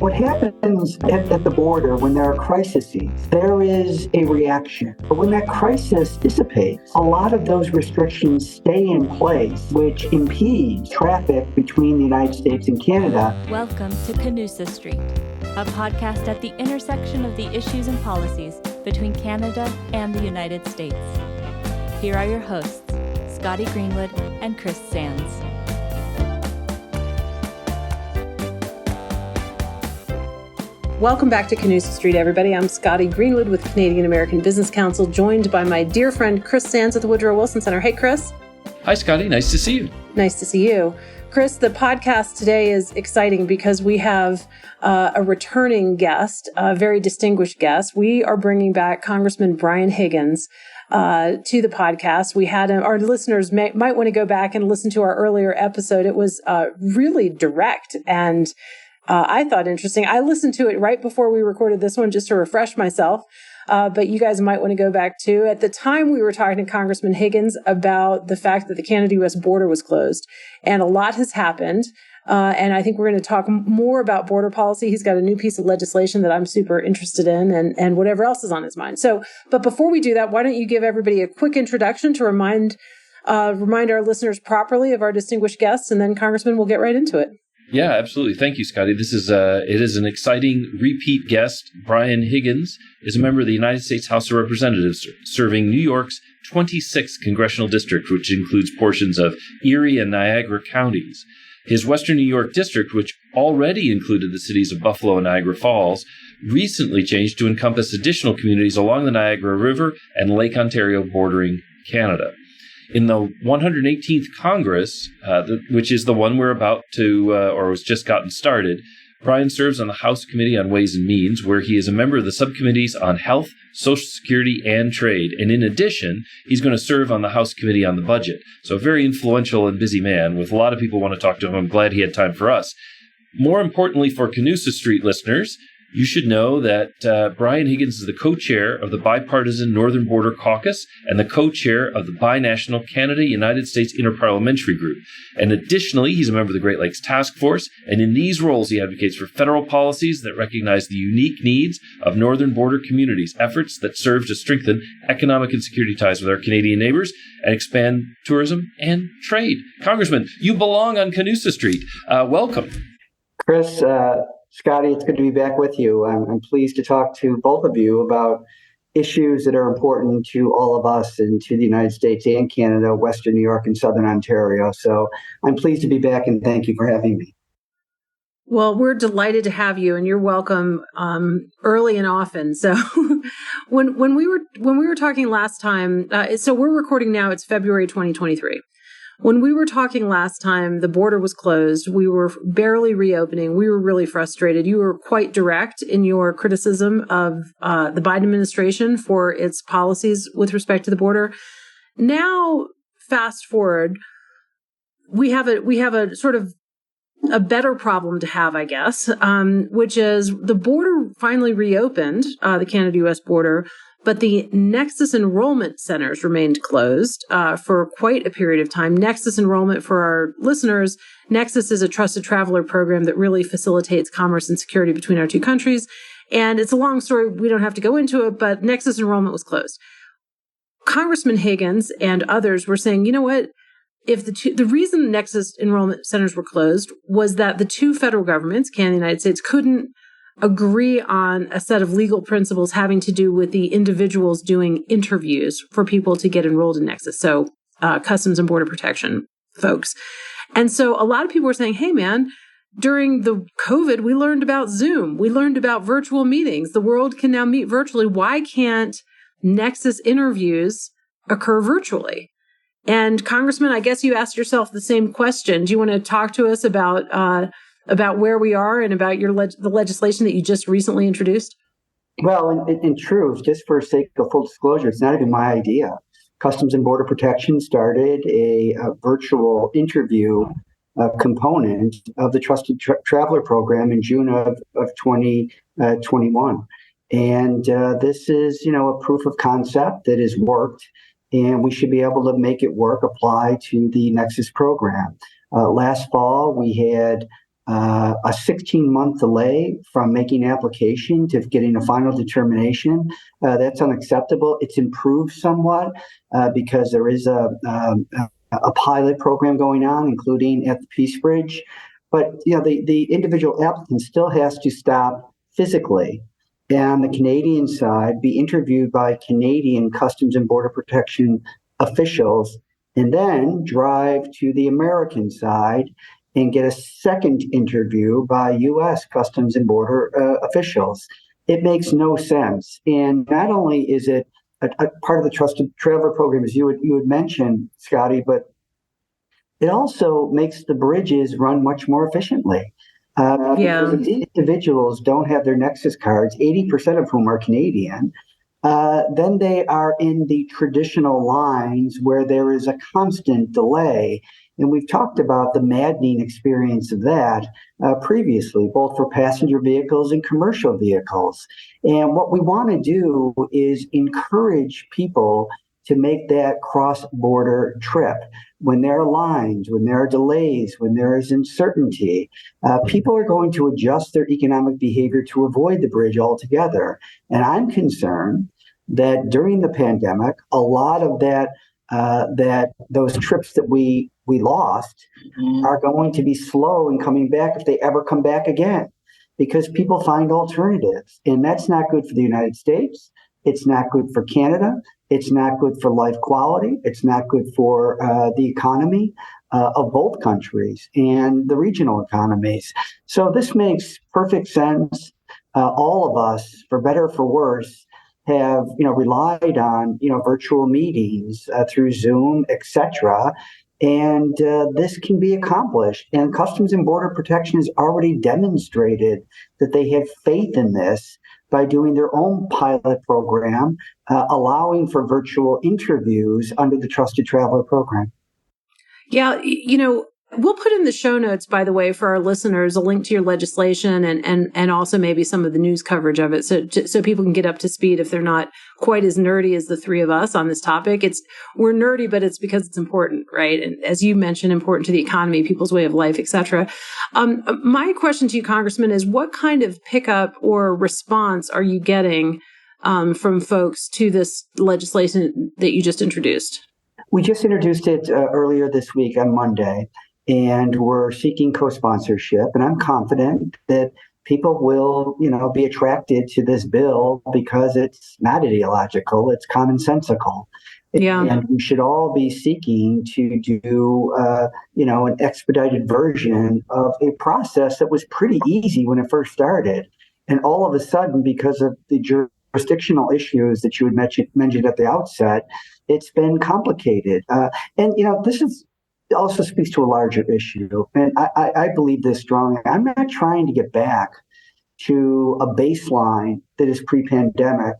What happens at the border when there are crises, there is a reaction. But when that crisis dissipates, a lot of those restrictions stay in place, which impedes traffic between the United States and Canada. Welcome to Canusa Street, a podcast at the intersection of the issues and policies between Canada and the United States. Here are your hosts, Scotty Greenwood and Chris Sands. Welcome back to Canusa Street, everybody. I'm Scotty Greenwood with Canadian American Business Council, joined by my dear friend Chris Sands at the Woodrow Wilson Center. Hey, Chris. Hi, Scotty. Nice to see you. Nice to see you. Chris, the podcast today is exciting because we have a returning guest, a very distinguished guest. We are bringing back Congressman Brian Higgins to the podcast. We had our listeners might want to go back and listen to our earlier episode. It was really direct and I thought interesting. I listened to it right before we recorded this one just to refresh myself. But you guys might want to go back too. At the time, we were talking to Congressman Higgins about the fact that the Canada-U.S. border was closed, and a lot has happened. And I think we're going to talk more about border policy. He's got a new piece of legislation that I'm super interested in, and whatever else is on his mind. But before we do that, why don't you give everybody a quick introduction to remind our listeners properly of our distinguished guests, and then Congressman, we'll get right into it. Yeah, absolutely. Thank you, Scotty. This is it is an exciting repeat guest. Brian Higgins is a member of the United States House of Representatives, serving New York's 26th congressional district, which includes portions of Erie and Niagara counties. His Western New York district, which already included the cities of Buffalo and Niagara Falls, recently changed to encompass additional communities along the Niagara River and Lake Ontario bordering Canada. In the 118th Congress, which is the one we're about to, or was just gotten started, Brian serves on the House Committee on Ways and Means, where he is a member of the subcommittees on Health, Social Security, and Trade. And in addition, he's going to serve on the House Committee on the Budget. So a very influential and busy man with a lot of people want to talk to him. I'm glad he had time for us. More importantly for Canusa Street listeners, you should know that Brian Higgins is the co-chair of the Bipartisan Northern Border Caucus and the co-chair of the Binational Canada-United States Interparliamentary Group. And additionally, he's a member of the Great Lakes Task Force, and in these roles, he advocates for federal policies that recognize the unique needs of northern border communities, efforts that serve to strengthen economic and security ties with our Canadian neighbors and expand tourism and trade. Congressman, you belong on Canusa Street. Welcome. Chris, Scotty, it's good to be back with you. I'm pleased to talk to both of you about issues that are important to all of us and to the United States and Canada, Western New York and Southern Ontario. So I'm pleased to be back and thank you for having me. Well, we're delighted to have you, and you're welcome early and often. So when we were talking last time, so we're recording now, it's February 2023. When we were talking last time, the border was closed. We were barely reopening. We were really frustrated. You were quite direct in your criticism of the Biden administration for its policies with respect to the border. Now, fast forward, we have a sort of a better problem to have, I guess, which is the border finally reopened, the Canada-U.S. border, but the Nexus enrollment centers remained closed for quite a period of time. Nexus enrollment, for our listeners, Nexus is a trusted traveler program that really facilitates commerce and security between our two countries. And it's a long story. We don't have to go into it, but Nexus enrollment was closed. Congressman Higgins and others were saying, you know what? If the reason Nexus enrollment centers were closed was that the two federal governments, Canada and the United States, couldn't agree on a set of legal principles having to do with the individuals doing interviews for people to get enrolled in Nexus. So Customs and Border Protection folks. And so a lot of people were saying, hey, man, during the COVID, we learned about Zoom. We learned about virtual meetings. The world can now meet virtually. Why can't Nexus interviews occur virtually? And Congressman, I guess you asked yourself the same question. Do you want to talk to us about where we are and about the legislation that you just recently introduced? Well, in truth, just for sake of full disclosure, it's not even my idea. Customs and Border Protection started a virtual interview component of the Trusted Traveler Program in June of 2021. And this is, a proof of concept that has worked, and we should be able to make it work, apply to the Nexus program. Last fall, we had a 16-month delay from making application to getting a final determination. That's unacceptable. It's improved somewhat because there is a pilot program going on, including at the Peace Bridge. But the individual applicant still has to stop physically and on the Canadian side be interviewed by Canadian Customs and Border Protection officials, and then drive to the American side and get a second interview by U.S. Customs and Border officials. It makes no sense. And not only is it a part of the Trusted Traveler program, as you had mentioned, Scotty, but it also makes the bridges run much more efficiently. Because if these individuals don't have their Nexus cards, 80% of whom are Canadian, then they are in the traditional lines where there is a constant delay. And we've talked about the maddening experience of that previously, both for passenger vehicles and commercial vehicles. And what we want to do is encourage people to make that cross-border trip. When there are lines, when there are delays, when there is uncertainty, people are going to adjust their economic behavior to avoid the bridge altogether. And I'm concerned that during the pandemic, a lot of those trips that we lost are going to be slow in coming back if they ever come back again, because people find alternatives. And that's not good for the United States. It's not good for Canada. It's not good for life quality. It's not good for the economy of both countries and the regional economies. So this makes perfect sense. All of us, for better or for worse, have relied on virtual meetings through Zoom, etc. And this can be accomplished. And Customs and Border Protection has already demonstrated that they have faith in this by doing their own pilot program, allowing for virtual interviews under the Trusted Traveler program. Yeah, we'll put in the show notes, by the way, for our listeners, a link to your legislation and also maybe some of the news coverage of it, so people can get up to speed if they're not quite as nerdy as the three of us on this topic. We're nerdy, but it's because it's important, right? And as you mentioned, important to the economy, people's way of life, etc. My question to you, Congressman, is what kind of pickup or response are you getting from folks to this legislation that you just introduced? We just introduced it earlier this week on Monday. And we're seeking co-sponsorship, and I'm confident that people will, be attracted to this bill because it's not ideological; it's commonsensical. Yeah. And we should all be seeking to do, an expedited version of a process that was pretty easy when it first started, and all of a sudden, because of the jurisdictional issues that you had mentioned at the outset, it's been complicated. This is. Also speaks to a larger issue. And I believe this strongly. I'm not trying to get back to a baseline that is pre-pandemic.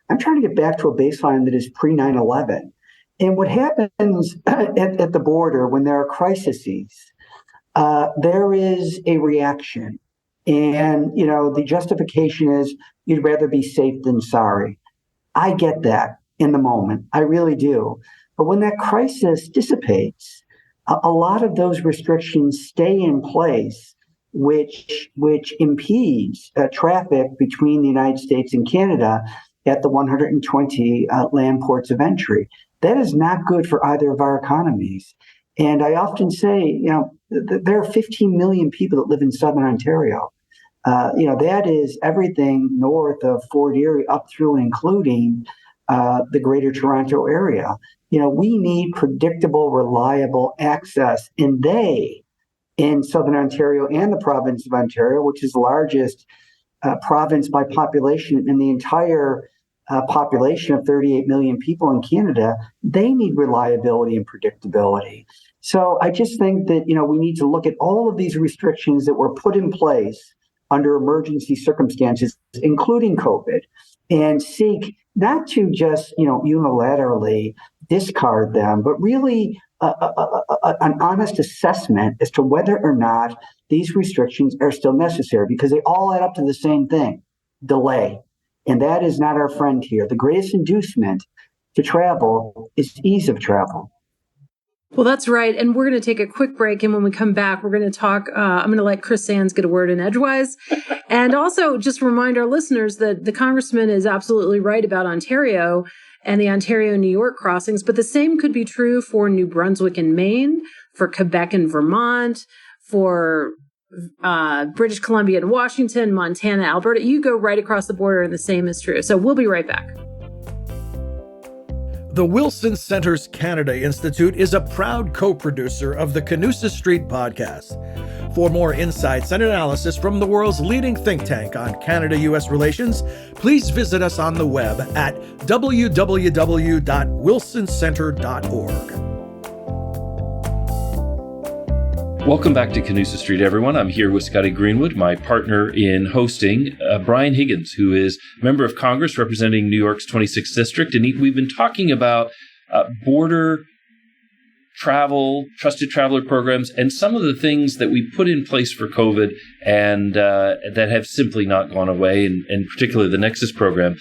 I'm trying to get back to a baseline that is pre-9/11. And what happens at the border when there are crises, there is a reaction. And, the justification is you'd rather be safe than sorry. I get that in the moment. I really do. But when that crisis dissipates, a lot of those restrictions stay in place, which impedes traffic between the United States and Canada at the 120 land ports of entry. That is not good for either of our economies. And I often say, there are 15 million people that live in Southern Ontario. That is everything north of Fort Erie up through and including the Greater Toronto area. We need predictable, reliable access, and they, in Southern Ontario and the province of Ontario, which is the largest province by population in the entire population of 38 million people in Canada, they need reliability and predictability. So I just think that, we need to look at all of these restrictions that were put in place under emergency circumstances, including COVID, and seek not to just, unilaterally discard them, but really an honest assessment as to whether or not these restrictions are still necessary, because they all add up to the same thing: delay. And that is not our friend here. The greatest inducement to travel is ease of travel. Well, that's right. And we're going to take a quick break. And when we come back, we're going to talk. I'm going to let Chris Sands get a word in edgewise. And also just remind our listeners that the congressman is absolutely right about Ontario and the Ontario-New York crossings. But the same could be true for New Brunswick and Maine, for Quebec and Vermont, for British Columbia and Washington, Montana, Alberta. You go right across the border and the same is true. So we'll be right back. The Wilson Center's Canada Institute is a proud co-producer of the Canusa Street podcast. For more insights and analysis from the world's leading think tank on Canada-U.S. relations, please visit us on the web at www.wilsoncenter.org. Welcome back to Canusa Street, everyone. I'm here with Scotty Greenwood, my partner in hosting, Brian Higgins, who is member of Congress representing New York's 26th District. And we've been talking about border travel, trusted traveler programs, and some of the things that we put in place for COVID and that have simply not gone away, and particularly the Nexus program.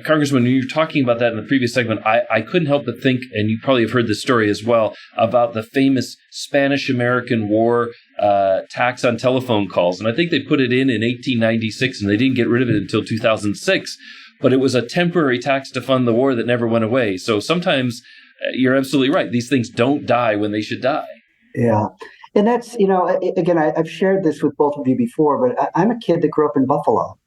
Congressman, when you were talking about that in the previous segment, I couldn't help but think, and you probably have heard this story as well, about the famous Spanish-American War tax on telephone calls. And I think they put it in 1896, and they didn't get rid of it until 2006. But it was a temporary tax to fund the war that never went away. So sometimes you're absolutely right. These things don't die when they should die. Yeah. And that's, again, I've shared this with both of you before, but I'm a kid that grew up in Buffalo.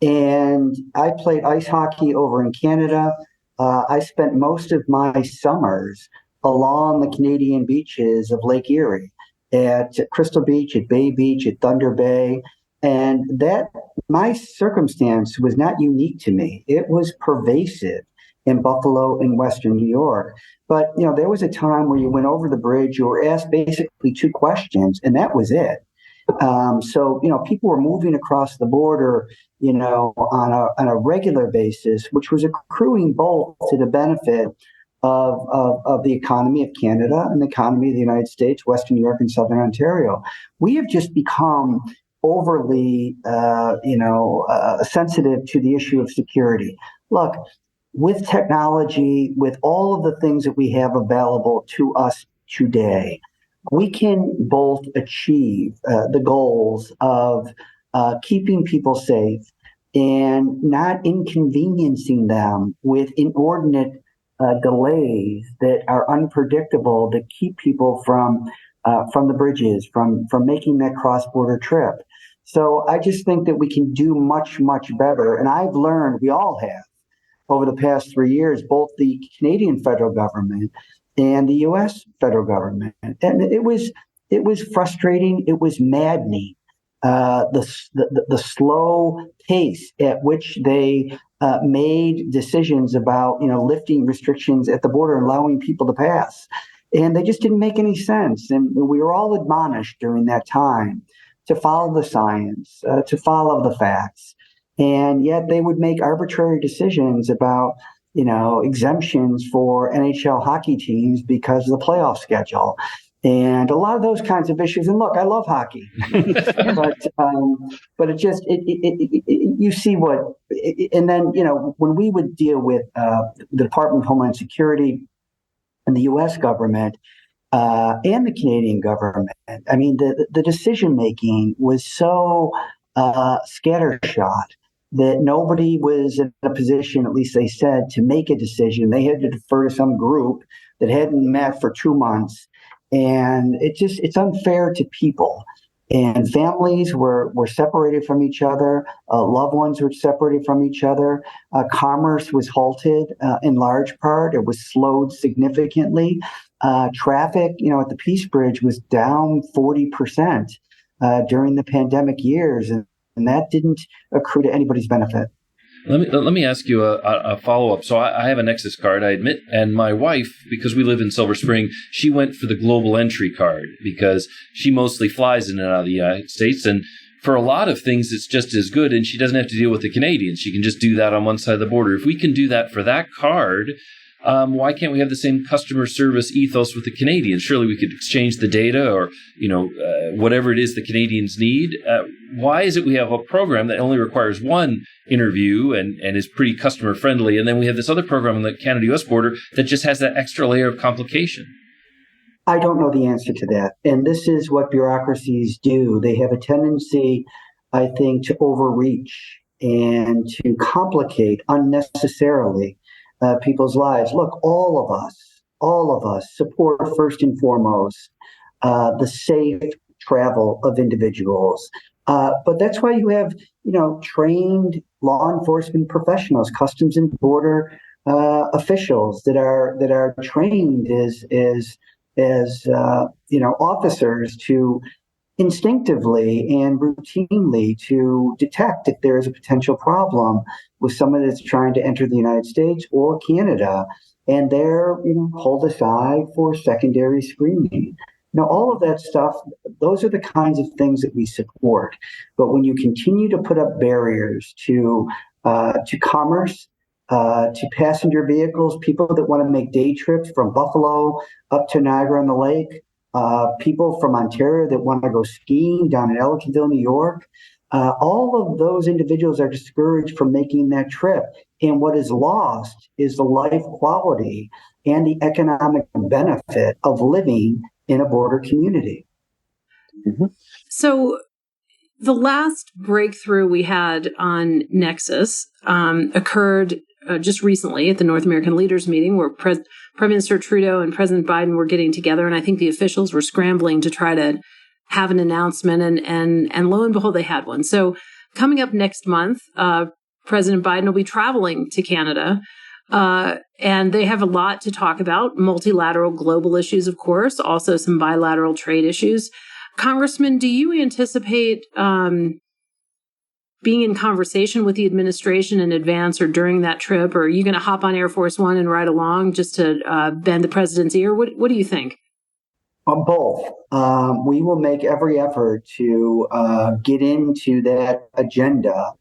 And I played ice hockey over in Canada. I spent most of my summers along the Canadian beaches of Lake Erie, at Crystal Beach, at Bay Beach, at Thunder Bay. And that my circumstance was not unique to me. It was pervasive in Buffalo and Western New York. But, there was a time where you went over the bridge, you were asked basically two questions, and that was it. So, people were moving across the border, on a regular basis, which was accruing both to the benefit of the economy of Canada and the economy of the United States, Western New York and Southern Ontario. We have just become overly, sensitive to the issue of security. Look, with technology, with all of the things that we have available to us today, we can both achieve the goals of keeping people safe and not inconveniencing them with inordinate delays that are unpredictable that keep people from the bridges, from making that cross-border trip. So I just think that we can do much, much better. And I've learned, we all have, over the past 3 years, both the Canadian federal government and the U.S. federal government. And it was frustrating. It was maddening. The slow pace at which they made decisions about, lifting restrictions at the border and allowing people to pass. And they just didn't make any sense. And we were all admonished during that time to follow the science, to follow the facts. And yet they would make arbitrary decisions about, exemptions for NHL hockey teams because of the playoff schedule. And a lot of those kinds of issues. And look, I love hockey, but it just, you see what, and then, when we would deal with the Department of Homeland Security and the U.S. government and the Canadian government, I mean, the decision-making was so scattershot that nobody was in a position, at least they said, to make a decision. They had to defer to some group that hadn't met for 2 months. And it's unfair to people. And families were separated from each other. Loved ones were separated from each other. Commerce was halted in large part. It was slowed significantly. Traffic, at the Peace Bridge was down 40% during the pandemic years. And that didn't accrue to anybody's benefit. Let me ask you a follow-up. So I have a Nexus card, I admit, and my wife, because we live in Silver Spring, she went for the global entry card because she mostly flies in and out of the United States. And for a lot of things, it's just as good, and she doesn't have to deal with the Canadians. She can just do that on one side of the border. If we can do that for that card, why can't we have the same customer service ethos with the Canadians? Surely we could exchange the data or, whatever it is the Canadians need. Why is it we have a program that only requires one interview and is pretty customer friendly, and then we have this other program on the Canada-U.S. border that just has that extra layer of complication? I don't know the answer to that. And this is what bureaucracies do. They have a tendency, I think, to overreach and to complicate unnecessarily people's lives. Look, all of us support first and foremost the safe travel of individuals. But that's why you have, trained law enforcement professionals, customs and border officials that are trained as officers to instinctively and routinely to detect if there is a potential problem with someone that's trying to enter the United States or Canada, and they're pulled aside for secondary screening. Now, all of that stuff, those are the kinds of things that we support. But when you continue to put up barriers to commerce, to passenger vehicles, people that want to make day trips from Buffalo up to Niagara-on-the-Lake, people from Ontario that want to go skiing down in Ellicottville, New York, all of those individuals are discouraged from making that trip. And what is lost is the life quality and the economic benefit of living in a border community. Mm-hmm. So the last breakthrough we had on Nexus occurred just recently at the North American Leaders Meeting, where Prime Minister Trudeau and President Biden were getting together, and I think the officials were scrambling to try to have an announcement, and lo and behold, they had one. So coming up next month, President Biden will be traveling to Canada, and they have a lot to talk about, multilateral global issues, of course, also some bilateral trade issues. Congressman, do you anticipate being in conversation with the administration in advance or during that trip, or are you going to hop on Air Force One and ride along just to bend the president's ear? What do you think? Both. We will make every effort to get into that agenda,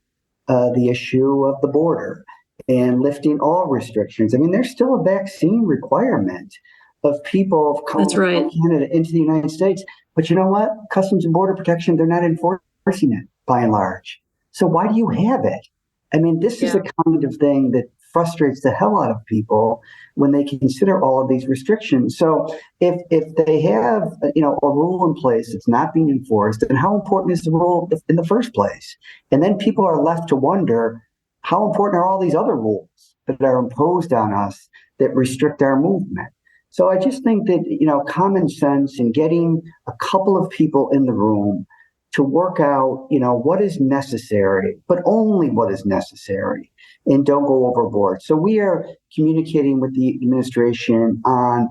the issue of the border and lifting all restrictions. I mean, there's still a vaccine requirement of people coming from Canada into the United States. But you know what? Customs and Border Protection, they're not enforcing it by and large. So why do you have it? I mean, this is the kind of thing that frustrates the hell out of people when they consider all of these restrictions. So if they have a rule in place that's not being enforced, then how important is the rule in the first place? And then people are left to wonder, how important are all these other rules that are imposed on us that restrict our movement? So I just think that, common sense and getting a couple of people in the room to work out, what is necessary, but only what is necessary, and don't go overboard. So we are communicating with the administration on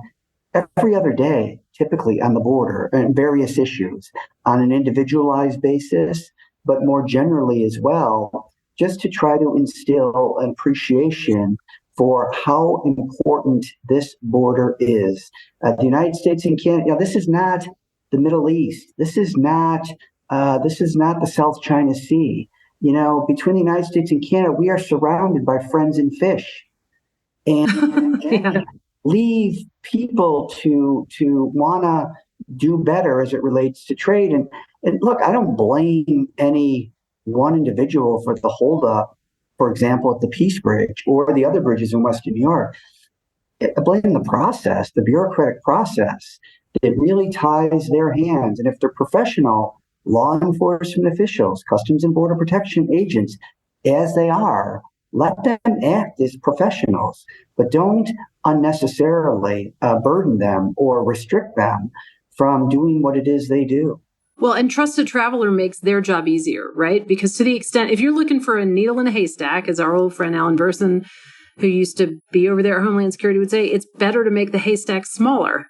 every other day, typically on the border, and various issues on an individualized basis, but more generally as well, just to try to instill an appreciation for how important this border is. The United States and Canada, this is not the Middle East. This is not the South China Sea. Between the United States and Canada, we are surrounded by friends and fish. And leave people to want to do better as it relates to trade. And look, I don't blame any one individual for the holdup, for example, at the Peace Bridge or the other bridges in Western New York. I blame the process, the bureaucratic process that really ties their hands. And if they're professional law enforcement officials, Customs and Border Protection agents, as they are, let them act as professionals, but don't unnecessarily burden them or restrict them from doing what it is they do. Well, and Trusted Traveler makes their job easier, right? Because to the extent, if you're looking for a needle in a haystack, as our old friend Alan Burson, who used to be over there at Homeland Security, would say, it's better to make the haystack smaller.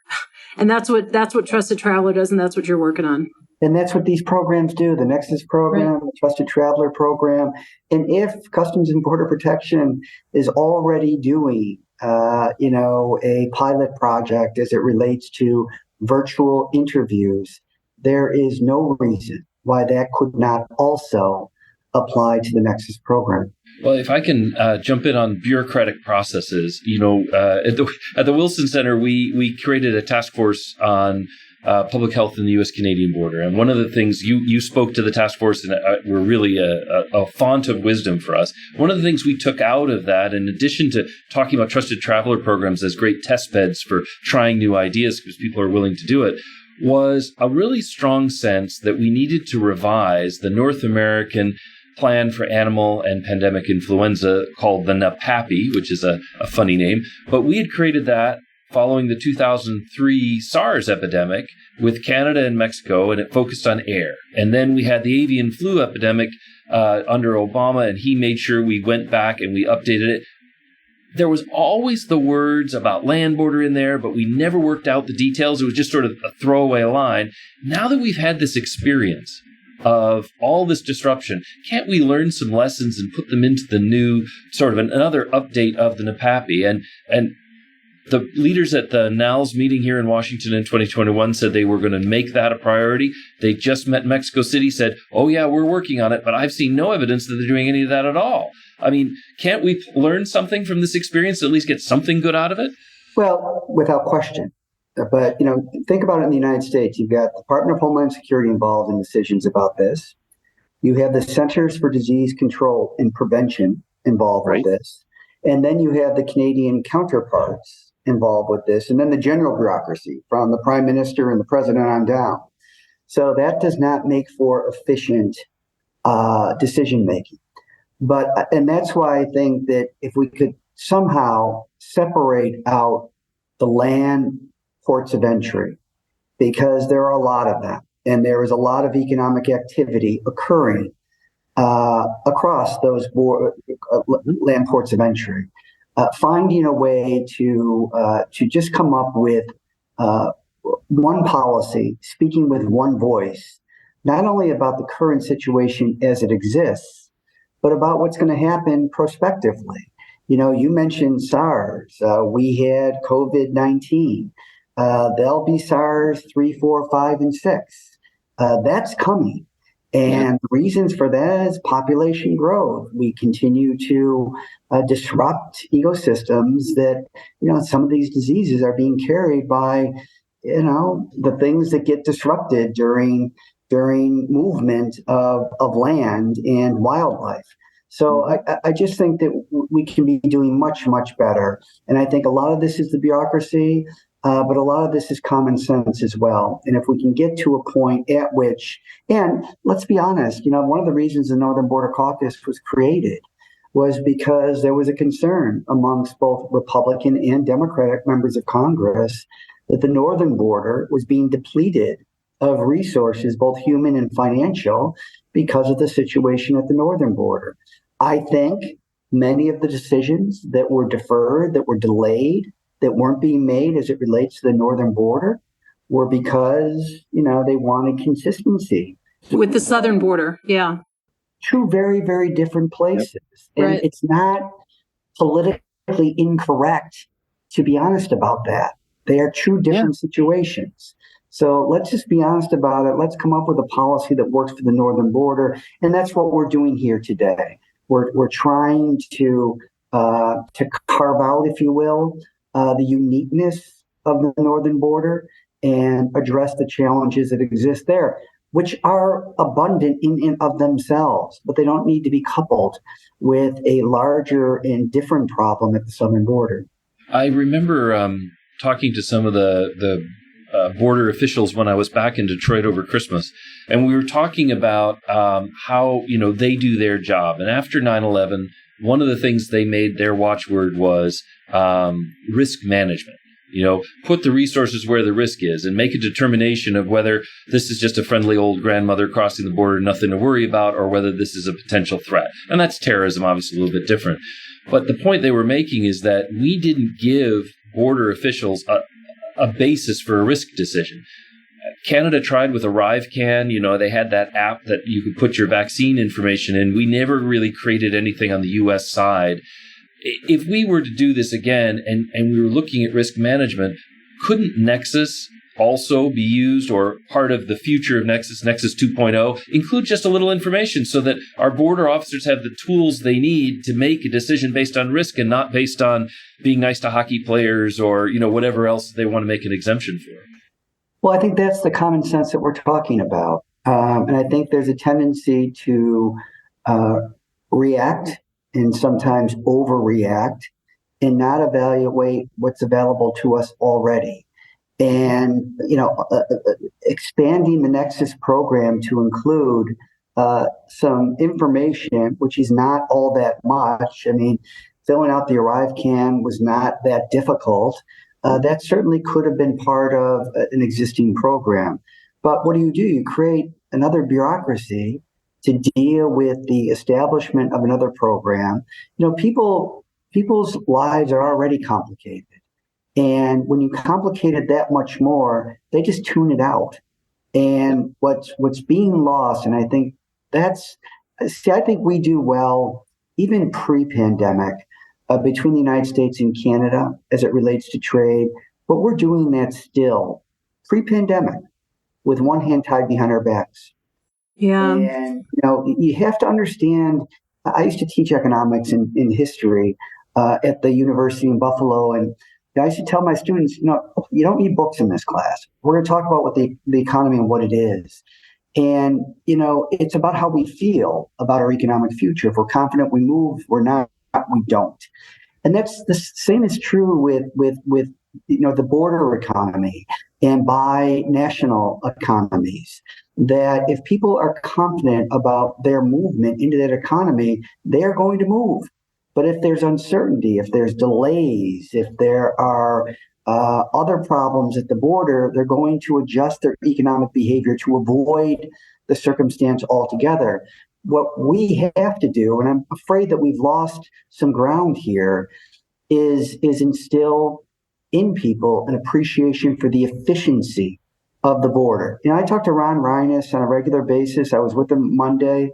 And that's what Trusted Traveler does, and that's what you're working on. And that's what these programs do, the Nexus program, the Trusted Traveler program. And if Customs and Border Protection is already doing, a pilot project as it relates to virtual interviews, there is no reason why that could not also apply to the Nexus program. Well, if I can jump in on bureaucratic processes, at the Wilson Center, we created a task force on public health in the U.S.-Canadian border. And one of the things you spoke to the task force and were really a font of wisdom for us. One of the things we took out of that, in addition to talking about trusted traveler programs as great test beds for trying new ideas because people are willing to do it, was a really strong sense that we needed to revise the North American Plan for Animal and Pandemic Influenza called the NAPAPI, which is a funny name. But we had created that following the 2003 SARS epidemic with Canada and Mexico, and it focused on air. And then we had the avian flu epidemic under Obama, and he made sure we went back and we updated it. There was always the words about land border in there, but we never worked out the details. It was just sort of a throwaway line. Now that we've had this experience of all this disruption, can't we learn some lessons and put them into the new sort of another update of the NAPAPI? And the leaders at the NALS meeting here in Washington in 2021 said they were going to make that a priority. They just met Mexico City, said, oh yeah, we're working on it, but I've seen no evidence that they're doing any of that at all. I mean, can't we learn something from this experience, at least get something good out of it? Well, without question. But, think about it in the United States. You've got the Department of Homeland Security involved in decisions about this. You have the Centers for Disease Control and Prevention involved with this. And then you have the Canadian counterparts involved with this. And then the general bureaucracy from the Prime Minister and the President on down. So that does not make for efficient decision-making. And that's why I think that if we could somehow separate out the land ports of entry, because there are a lot of them, and there is a lot of economic activity occurring across those land ports of entry. Finding a way to just come up with one policy, speaking with one voice, not only about the current situation as it exists, but about what's going to happen prospectively. You mentioned SARS. We had COVID-19. There'll be SARS 3, 4, 5, and 6. That's coming. And the reasons for that is population growth. We continue to disrupt ecosystems that, some of these diseases are being carried by, the things that get disrupted during movement of land and wildlife. So I just think that we can be doing much, much better. And I think a lot of this is the bureaucracy, but a lot of this is common sense as well. And if we can get to a point at which, and let's be honest, one of the reasons the Northern Border Caucus was created was because there was a concern amongst both Republican and Democratic members of Congress that the northern border was being depleted of resources, both human and financial, because of the situation at the northern border. I think many of the decisions that were deferred, that were delayed, that weren't being made as it relates to the northern border were because, they wanted consistency. With the southern border, yeah. Two very, very different places. Yep. And It's not politically incorrect to be honest about that. They are two different situations. So let's just be honest about it. Let's come up with a policy that works for the northern border. And that's what we're doing here today. We're trying to carve out, if you will, the uniqueness of the northern border and address the challenges that exist there, which are abundant in of themselves, but they don't need to be coupled with a larger and different problem at the southern border. I remember talking to some of the border officials when I was back in Detroit over Christmas, and we were talking about how they do their job. And after 9/11, one of the things they made their watchword was risk management. Put the resources where the risk is and make a determination of whether this is just a friendly old grandmother crossing the border, nothing to worry about, or whether this is a potential threat. And that's terrorism, obviously a little bit different. But the point they were making is that we didn't give border officials a basis for a risk decision. Canada tried with ArriveCan. They had that app that you could put your vaccine information in. We never really created anything on the U.S. side. If we were to do this again and we were looking at risk management, couldn't Nexus also be used, or part of the future of Nexus 2.0, include just a little information so that our border officers have the tools they need to make a decision based on risk and not based on being nice to hockey players or, whatever else they want to make an exemption for? Well, I think that's the common sense that we're talking about. And I think there's a tendency to uh, react and sometimes overreact and not evaluate what's available to us already. And, expanding the Nexus program to include some information, which is not all that much. I mean, filling out the ArriveCAN was not that difficult. That certainly could have been part of an existing program. But what do? You create another bureaucracy to deal with the establishment of another program. People's lives are already complicated. And when you complicate it that much more, they just tune it out. And what's being lost, and I think I think we do well, even pre-pandemic, between the United States and Canada as it relates to trade. But we're doing that still pre-pandemic with one hand tied behind our backs. Yeah. And, you have to understand, I used to teach economics and history at the university in Buffalo. And I used to tell my students, you don't need books in this class. We're going to talk about what the economy and what it is. And, it's about how we feel about our economic future. If we're confident, we move. We're not, we don't. And that's the same is true with the border economy and bi-national economies, that if people are confident about their movement into that economy, they're going to move. But if there's uncertainty, if there's delays, if there are other problems at the border, they're going to adjust their economic behavior to avoid the circumstance altogether. What we have to do, and I'm afraid that we've lost some ground here, is instill in people an appreciation for the efficiency of the border. I talk to Ron Reines on a regular basis. I was with him Monday.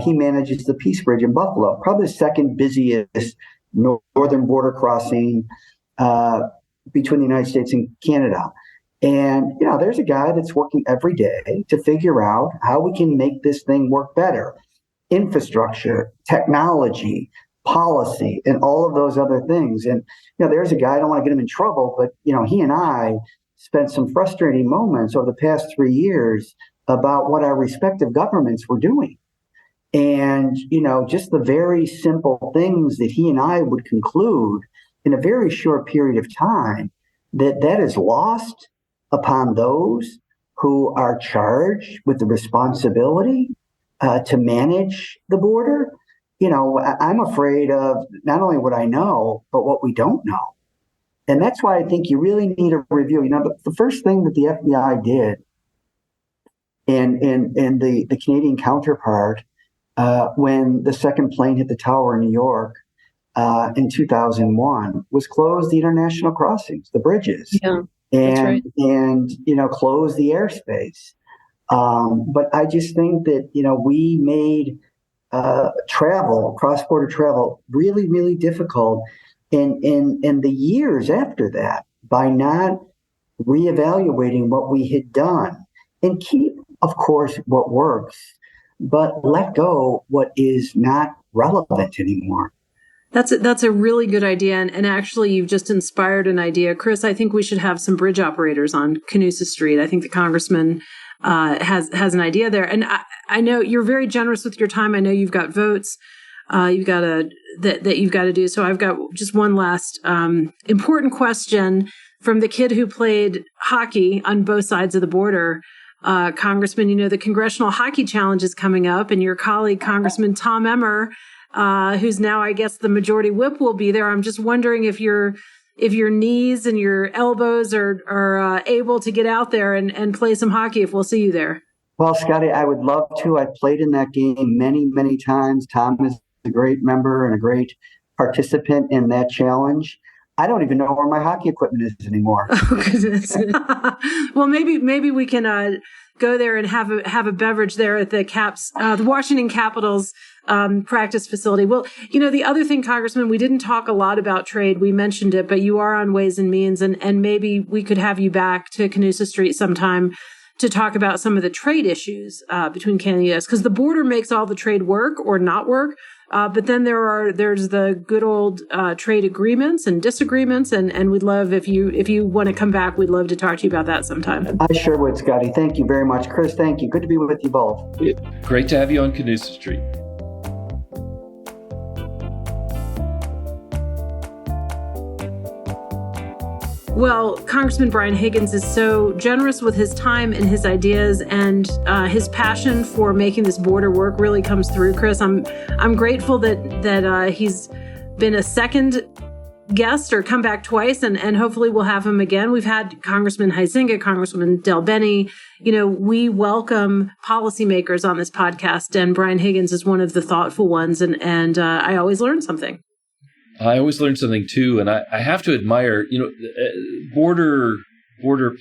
He manages the Peace Bridge in Buffalo, probably the second busiest northern border crossing between the United States and Canada. And, there's a guy that's working every day to figure out how we can make this thing work better. Infrastructure, technology, policy, and all of those other things. And, there's a guy, I don't want to get him in trouble, but, he and I spent some frustrating moments over the past 3 years about what our respective governments were doing. And, just the very simple things that he and I would conclude in a very short period of time, that is lost upon those who are charged with the responsibility to manage the border. I'm afraid of not only what I know, but what we don't know. And that's why I think you really need a review. The first thing that the FBI did and the Canadian counterpart, when the second plane hit the tower in New York in 2001, was close the international crossings, the bridges, and close the airspace. But I just think that we made cross-border travel, really, really difficult in the years after that by not reevaluating what we had done and keep, of course, what works, but let go what is not relevant anymore. That's a really good idea. And actually, you've just inspired an idea. Chris, I think we should have some bridge operators on Canusa Street. I think the congressman has an idea there. And I know you're very generous with your time. I know you've got votes you've got to do. So I've got just one last important question from the kid who played hockey on both sides of the border. Congressman, the Congressional Hockey Challenge is coming up, and your colleague, Congressman Tom Emmer, who's now, I guess, the majority whip, will be there. I'm just wondering if your knees and your elbows are able to get out there and play some hockey, if we'll see you there. Well, Scotty, I would love to. I played in that game many, many times. Tom is a great member and a great participant in that challenge. I don't even know where my hockey equipment is anymore. Oh, goodness. Well, maybe we can go there and have a beverage there at the Washington Capitals practice facility. Well, the other thing, Congressman, we didn't talk a lot about trade. We mentioned it, but you are on Ways and Means, and maybe we could have you back to Canusa Street sometime to talk about some of the trade issues between Canada and the U.S. because the border makes all the trade work or not work. But then there's the good old trade agreements and disagreements, and we'd love if you want to come back, we'd love to talk to you about that sometime. I sure would, Scotty. Thank you very much, Chris. Thank you. Good to be with you both. Great to have you on Canusa Street. Well, Congressman Brian Higgins is so generous with his time and his ideas, and his passion for making this border work really comes through, Chris. I'm grateful that he's been a second guest or come back twice, and hopefully we'll have him again. We've had Congressman Huizenga, Congressman Del Bene. We welcome policymakers on this podcast, and Brian Higgins is one of the thoughtful ones, and I always learn something. I always learn something too, and I have to admire, border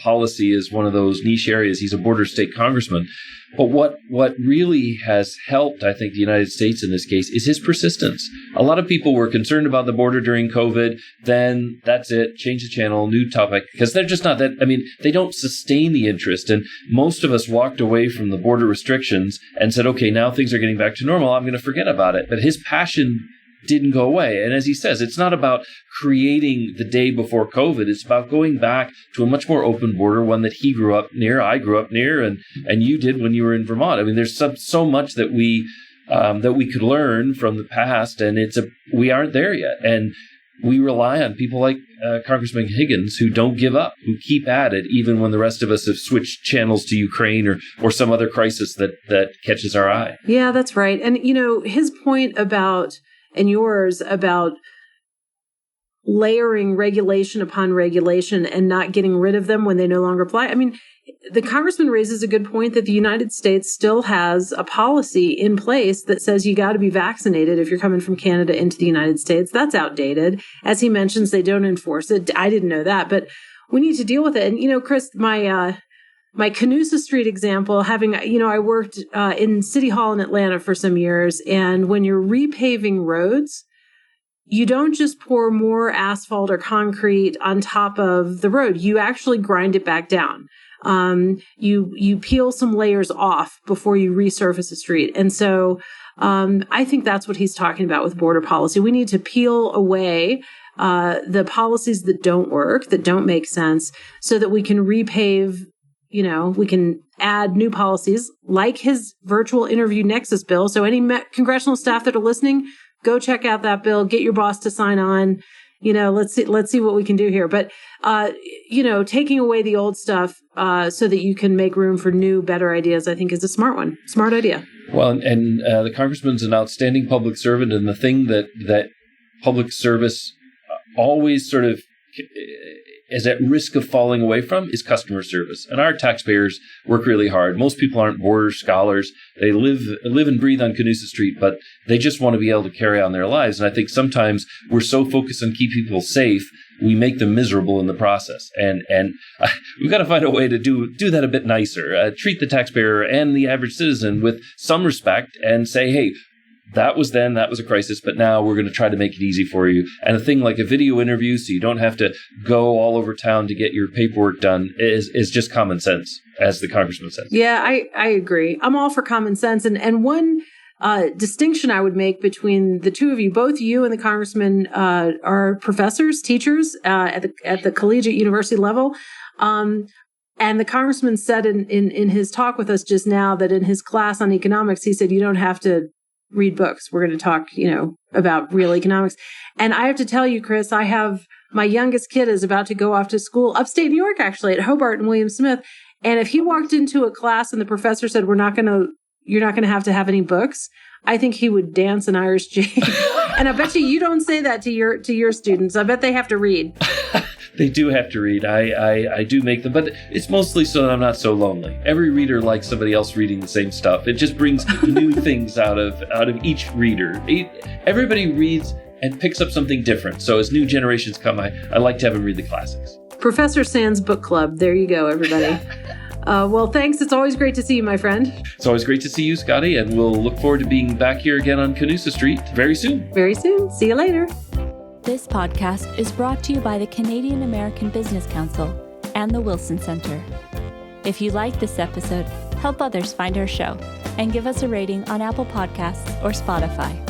policy is one of those niche areas. He's a border state congressman. But what really has helped, I think, the United States in this case is his persistence. A lot of people were concerned about the border during COVID. Then that's it. Change the channel, new topic, because they're just not that. I mean, they don't sustain the interest. And most of us walked away from the border restrictions and said, okay, now things are getting back to normal. I'm going to forget about it. But his passion didn't go away. And as he says, it's not about creating the day before COVID. It's about going back to a much more open border, one that he grew up near, I grew up near, and you did when you were in Vermont. I mean, there's so much that we could learn from the past, and we aren't there yet. And we rely on people like Congressman Higgins who don't give up, who keep at it, even when the rest of us have switched channels to Ukraine or some other crisis that catches our eye. Yeah, that's right. And, his point about and yours about layering regulation upon regulation and not getting rid of them when they no longer apply. I mean, the congressman raises a good point that the United States still has a policy in place that says you got to be vaccinated if you're coming from Canada into the United States. That's outdated. As he mentions, they don't enforce it. I didn't know that, but we need to deal with it. And, Chris, my Canusa Street example, I worked in City Hall in Atlanta for some years, and when you're repaving roads, you don't just pour more asphalt or concrete on top of the road. You actually grind it back down. You peel some layers off before you resurface a street. And so I think that's what he's talking about with border policy. We need to peel away the policies that don't work, that don't make sense, so that we can repave. We can add new policies like his virtual interview Nexus bill. So any congressional staff that are listening, go check out that bill, get your boss to sign on. Let's see what we can do here. But, taking away the old stuff so that you can make room for new, better ideas, I think is a smart idea. Well, and the congressman's an outstanding public servant. And the thing that public service always sort of is at risk of falling away from is customer service. And our taxpayers work really hard. Most people aren't border scholars. They live and breathe on Canusa Street, but they just want to be able to carry on their lives. And I think sometimes we're so focused on keeping people safe, we make them miserable in the process. And we've got to find a way to do that a bit nicer. Treat the taxpayer and the average citizen with some respect and say, hey, that was a crisis, but now we're going to try to make it easy for you. And a thing like a video interview, so you don't have to go all over town to get your paperwork done, is just common sense, as the congressman says. Yeah, I agree. I'm all for common sense. And one distinction I would make between the two of you, both you and the congressman are professors, teachers at the collegiate university level. And the congressman said in his talk with us just now that in his class on economics, he said, you don't have to read books. We're going to talk, about real economics. And I have to tell you, Chris, I have my youngest kid is about to go off to school upstate New York, actually, at Hobart and William Smith. And if he walked into a class and the professor said, you're not going to have any books, I think he would dance an Irish jig. And I bet you don't say that to your students. I bet they have to read. They do have to read. I do make them, but it's mostly so that I'm not so lonely. Every reader likes somebody else reading the same stuff. It just brings new things out of each reader. Everybody reads and picks up something different. So as new generations come, I like to have them read the classics. Professor Sands Book Club. There you go, everybody. Well, thanks. It's always great to see you, my friend. It's always great to see you, Scotty, and we'll look forward to being back here again on Canusa Street very soon. Very soon. See you later. This podcast is brought to you by the Canadian American Business Council and the Wilson Center. If you like this episode, help others find our show and give us a rating on Apple Podcasts or Spotify.